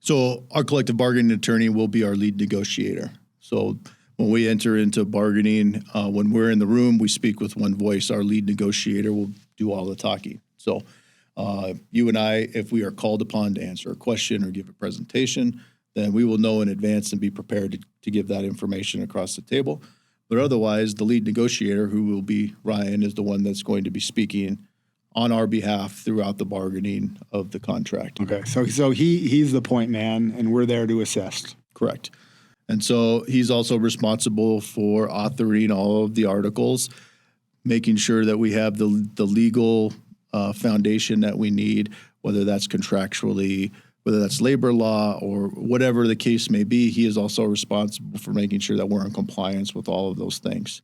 So our collective bargaining attorney will be our lead negotiator. So when we enter into bargaining, when we're in the room, we speak with one voice. Our lead negotiator will do all the talking. So you and I, if we are called upon to answer a question or give a presentation, then we will know in advance and be prepared to give that information across the table. But otherwise, the lead negotiator, who will be Ryan, is the one that's going to be speaking on our behalf throughout the bargaining of the contract. Okay, so he's the point man, and we're there to assist. Correct. And so he's also responsible for authoring all of the articles, making sure that we have the legal foundation that we need, whether that's contractually, whether that's labor law, or whatever the case may be. He is also responsible for making sure that we're in compliance with all of those things.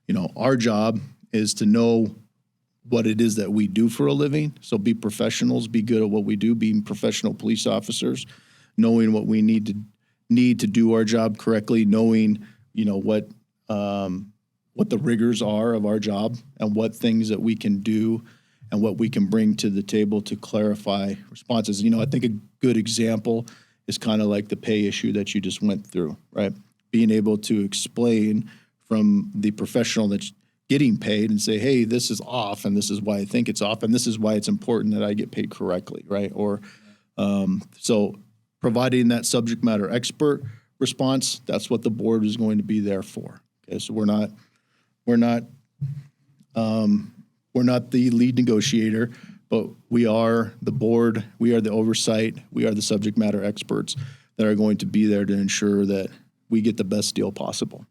You know, our job is to know what it is that we do for a living. So be professionals, be good at what we do, being professional police officers, knowing what we need to do our job correctly, knowing, you know, what the rigors are of our job and what things that we can do and what we can bring to the table to clarify responses. You know, I think a good example is kind of like the pay issue that you just went through, right? Being able to explain from the professional that's getting paid and say, hey, this is off, and this is why I think it's off, and this is why it's important that I get paid correctly, right? Or so providing that subject matter expert response, that's what the board is going to be there for. Okay, so we're not the lead negotiator, but we are the board, we are the oversight, we are the subject matter experts that are going to be there to ensure that we get the best deal possible.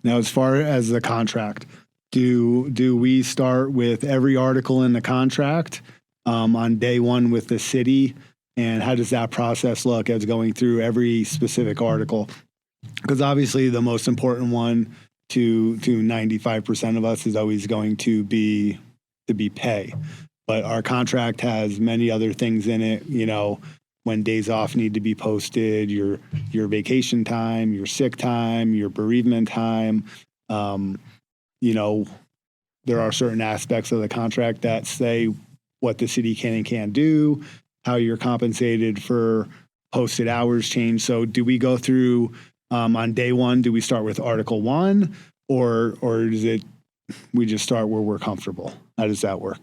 Now, as far as the contract, do we start with every article in the contract on day one with the city? And how does that process look as going through every specific article? Because obviously the most important one to 95% of us is always going to be pay. But our contract has many other things in it, you know, when days off need to be posted, your vacation time, your sick time, your bereavement time. You know, there are certain aspects of the contract that say what the city can and can't do, how you're compensated for posted hours change. So do we go through on day one, do we start with Article 1 or is it we just start where we're comfortable? How does that work?